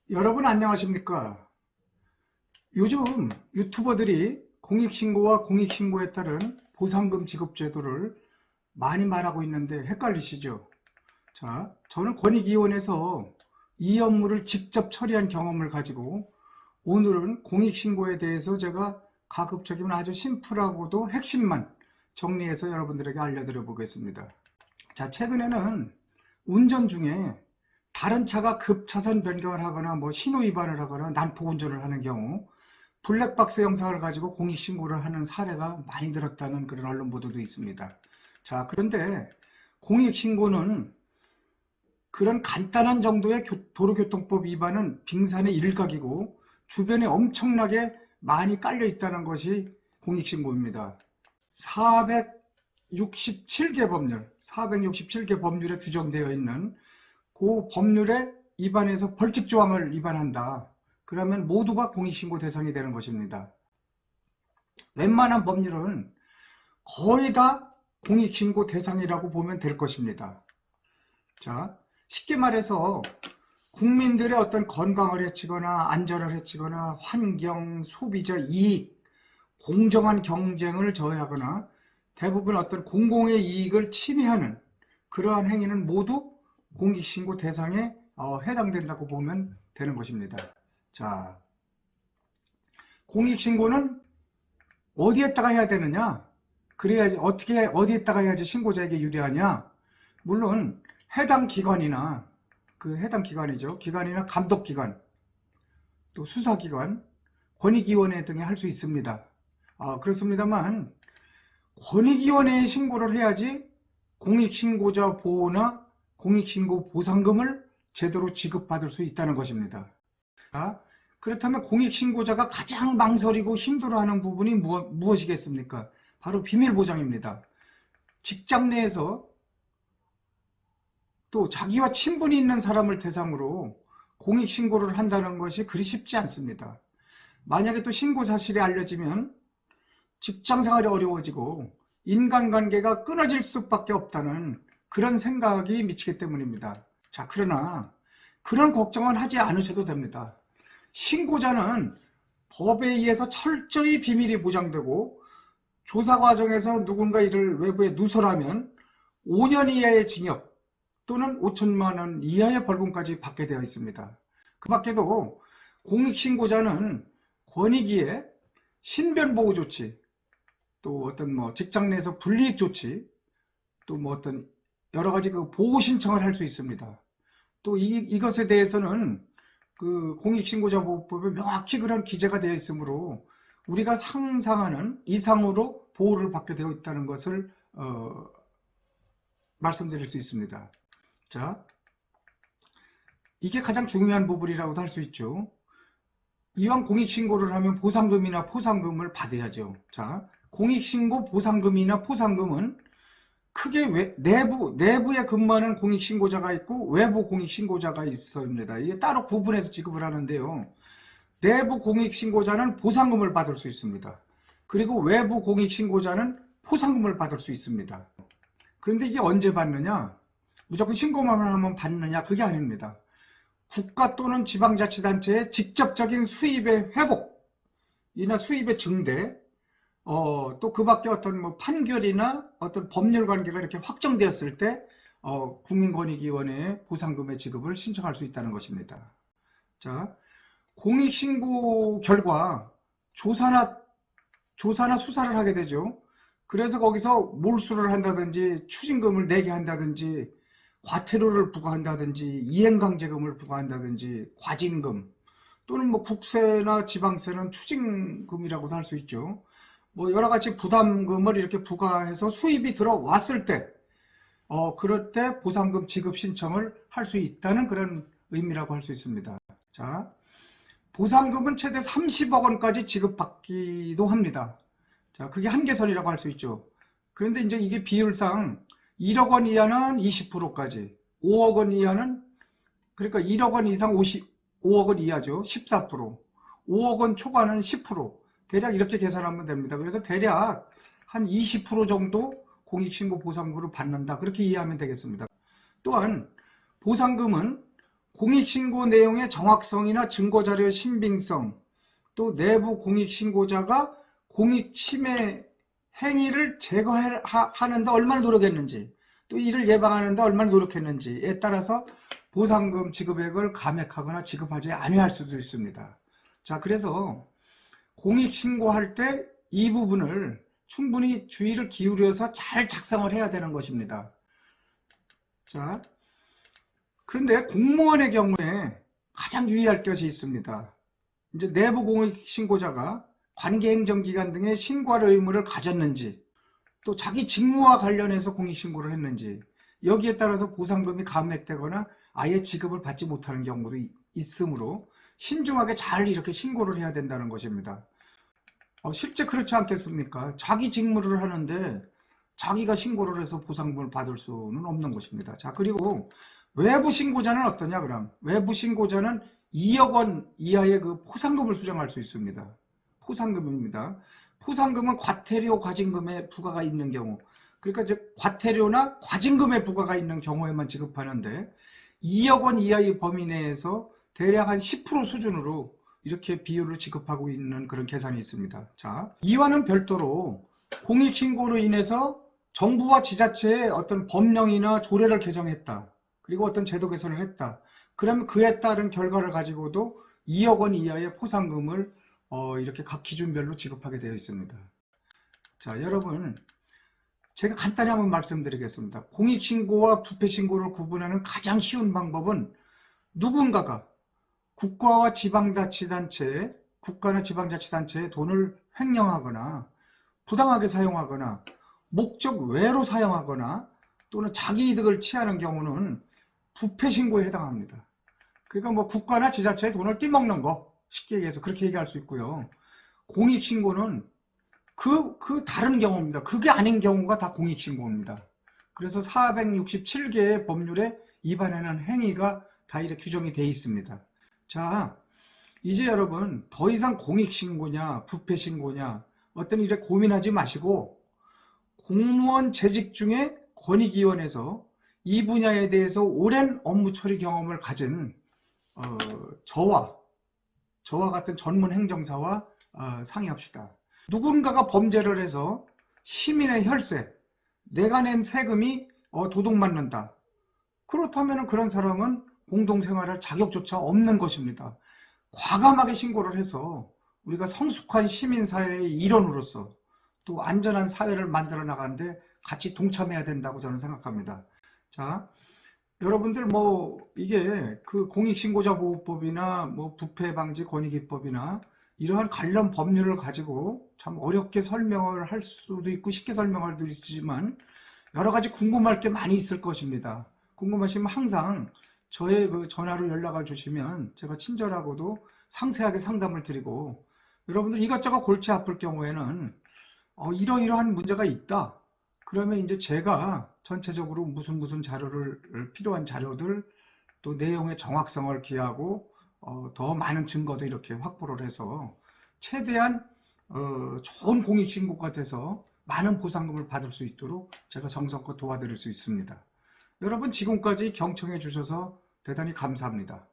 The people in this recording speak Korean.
여러분 안녕하십니까? 요즘 유튜버들이 공익신고와 공익신고에 따른 보상금 지급 제도를 많이 말하고 있는데 헷갈리시죠? 자, 저는 권익위원회에서 이 업무를 직접 처리한 경험을 가지고 오늘은 공익신고에 대해서 제가 가급적이면 아주 심플하고도 핵심만 정리해서 여러분들에게 알려드려 보겠습니다. 자, 최근에는 운전 중에 다른 차가 급차선 변경을 하거나 신호 위반을 하거나 난폭 운전을 하는 경우 블랙박스 영상을 가지고 공익신고를 하는 사례가 많이 늘었다는 그런 언론 보도도 있습니다. 자, 그런데 공익신고는 그런 간단한 정도의 도로교통법 위반은 빙산의 일각이고 주변에 엄청나게 많이 깔려 있다는 것이 공익신고입니다. 467개 법률에 규정되어 있는 그 법률에 위반해서 벌칙 조항을 위반한다. 그러면 모두가 공익신고 대상이 되는 것입니다. 웬만한 법률은 거의 다 공익신고 대상이라고 보면 될 것입니다. 자, 쉽게 말해서 국민들의 어떤 건강을 해치거나 안전을 해치거나 환경, 소비자 이익, 공정한 경쟁을 저해하거나 대부분 어떤 공공의 이익을 침해하는 그러한 행위는 모두 공익신고 대상에 해당된다고 보면 되는 것입니다. 자, 공익신고는 어디에다가 해야 되느냐? 그래야지 어디에다가 해야지 신고자에게 유리하냐? 물론 해당 기관이나 기관이나 감독기관, 또 수사기관, 권익위원회 등에 할 수 있습니다. 그렇습니다만 권익위원회에 신고를 해야지 공익신고자 보호나 공익신고 보상금을 제대로 지급받을 수 있다는 것입니다. 그렇다면 공익신고자가 가장 망설이고 힘들어하는 부분이 무엇이겠습니까? 바로 비밀보장입니다. 직장 내에서 또 자기와 친분이 있는 사람을 대상으로 공익신고를 한다는 것이 그리 쉽지 않습니다. 만약에 또 신고 사실이 알려지면 직장생활이 어려워지고 인간관계가 끊어질 수밖에 없다는 그런 생각이 미치기 때문입니다. 자, 그러나 그런 걱정은 하지 않으셔도 됩니다. 신고자는 법에 의해서 철저히 비밀이 보장되고 조사 과정에서 누군가 이를 외부에 누설하면 5년 이하의 징역 또는 5천만 원 이하의 벌금까지 받게 되어 있습니다. 그 밖에도 공익신고자는 권익위에 신변보호 조치, 또 어떤 직장 내에서 불이익 조치, 또 어떤 여러 가지 보호 신청을 할 수 있습니다. 또 이것에 대해서는 그 공익신고자 보호법에 명확히 그런 기재가 되어 있으므로 우리가 상상하는 이상으로 보호를 받게 되어 있다는 것을 말씀드릴 수 있습니다. 자, 이게 가장 중요한 부분이라고도 할 수 있죠. 이왕 공익신고를 하면 보상금이나 포상금을 받아야죠. 자, 공익신고 보상금이나 포상금은 크게 내부에 근무하는 공익신고자가 있고 외부 공익신고자가 있습니다. 이게 따로 구분해서 지급을 하는데요. 내부 공익신고자는 보상금을 받을 수 있습니다. 그리고 외부 공익신고자는 포상금을 받을 수 있습니다. 그런데 이게 언제 받느냐? 무조건 신고만 하면 받느냐? 그게 아닙니다. 국가 또는 지방자치단체의 직접적인 수입의 회복이나 수입의 증대, 또 그 밖에 어떤 판결이나 어떤 법률 관계가 이렇게 확정되었을 때, 국민권익위원회에 보상금의 지급을 신청할 수 있다는 것입니다. 자, 공익신고 결과 조사나 수사를 하게 되죠. 그래서 거기서 몰수를 한다든지, 추징금을 내게 한다든지, 과태료를 부과한다든지, 이행강제금을 부과한다든지, 과징금, 또는 국세나 지방세는 추징금이라고도 할 수 있죠. 여러 가지 부담금을 이렇게 부과해서 수입이 들어왔을 때, 그럴 때 보상금 지급 신청을 할 수 있다는 그런 의미라고 할 수 있습니다. 자, 보상금은 최대 30억 원까지 지급받기도 합니다. 자, 그게 한계선이라고 할 수 있죠. 그런데 이제 이게 비율상 1억 원 이하는 20%까지, 5억 원 이하는, 그러니까 1억 원 이상 5억 원 이하죠. 14%, 5억 원 초과는 10%, 대략 이렇게 계산하면 됩니다. 그래서 대략 한 20% 정도 공익신고 보상금을 받는다. 그렇게 이해하면 되겠습니다. 또한 보상금은 공익신고 내용의 정확성이나 증거자료의 신빙성, 또 내부 공익신고자가 공익침해 행위를 제거하는데 얼마나 노력했는지, 또 이를 예방하는데 얼마나 노력했는지에 따라서 보상금 지급액을 감액하거나 지급하지 아니할 수도 있습니다. 자, 그래서 공익신고할 때 이 부분을 충분히 주의를 기울여서 잘 작성을 해야 되는 것입니다. 자, 그런데 공무원의 경우에 가장 유의할 것이 있습니다. 이제 내부 공익신고자가 관계행정기관 등의 신고할 의무를 가졌는지, 또 자기 직무와 관련해서 공익신고를 했는지, 여기에 따라서 보상금이 감액되거나 아예 지급을 받지 못하는 경우도 있으므로 신중하게 잘 이렇게 신고를 해야 된다는 것입니다. 실제 그렇지 않겠습니까? 자기 직무를 하는데 자기가 신고를 해서 보상금을 받을 수는 없는 것입니다. 자, 그리고 외부 신고자는 어떠냐? 그럼 외부 신고자는 2억 원 이하의 그 포상금을 수령할 수 있습니다. 포상금입니다. 포상금은 과태료, 과징금에 부과가 있는 경우, 그러니까 이제 과태료나 과징금에 부과가 있는 경우에만 지급하는데 2억 원 이하의 범위 내에서 대략 한 10% 수준으로 이렇게 비율을 지급하고 있는 그런 계산이 있습니다. 자, 이와는 별도로 공익신고로 인해서 정부와 지자체의 어떤 법령이나 조례를 개정했다. 그리고 어떤 제도 개선을 했다. 그러면 그에 따른 결과를 가지고도 2억 원 이하의 포상금을 이렇게 각 기준별로 지급하게 되어 있습니다. 자, 여러분, 제가 간단히 한번 말씀드리겠습니다. 공익신고와 부패신고를 구분하는 가장 쉬운 방법은 누군가가 국가나 지방자치단체에 돈을 횡령하거나 부당하게 사용하거나 목적 외로 사용하거나 또는 자기 이득을 취하는 경우는 부패신고에 해당합니다. 그러니까 뭐 국가나 지자체의 돈을 띠먹는 거, 쉽게 얘기해서 그렇게 얘기할 수 있고요. 공익신고는 그 다른 경우입니다. 그게 아닌 경우가 다 공익신고입니다. 그래서 467개의 법률에 위반하는 행위가 다 이렇게 규정이 되어 있습니다. 자, 이제 여러분 더 이상 공익신고냐 부패신고냐 어떤 일에 고민하지 마시고 공무원 재직 중에 권익위원회에서 이 분야에 대해서 오랜 업무 처리 경험을 가진 저와 같은 전문 행정사와 상의합시다. 누군가가 범죄를 해서 시민의 혈세, 내가 낸 세금이 도둑맞는다. 그렇다면 그런 사람은 공동생활할 자격조차 없는 것입니다. 과감하게 신고를 해서 우리가 성숙한 시민사회의 일원으로서 또 안전한 사회를 만들어 나가는데 같이 동참해야 된다고 저는 생각합니다. 자, 여러분들 뭐 이게 그 공익신고자보호법이나 뭐 부패방지 권익위법이나 이러한 관련 법률을 가지고 참 어렵게 설명을 할 수도 있고 쉽게 설명할 수도 있지만 여러 가지 궁금할 게 많이 있을 것입니다. 궁금하시면 항상 저의 그 전화로 연락을 주시면 제가 친절하고도 상세하게 상담을 드리고, 여러분들 이것저것 골치 아플 경우에는 이러이러한 문제가 있다. 그러면 이제 제가 전체적으로 무슨 자료를 필요한 자료들 또 내용의 정확성을 기하고 더 많은 증거도 이렇게 확보를 해서 최대한 좋은 공익신고가 돼서 많은 보상금을 받을 수 있도록 제가 정성껏 도와드릴 수 있습니다. 여러분 지금까지 경청해 주셔서 대단히 감사합니다.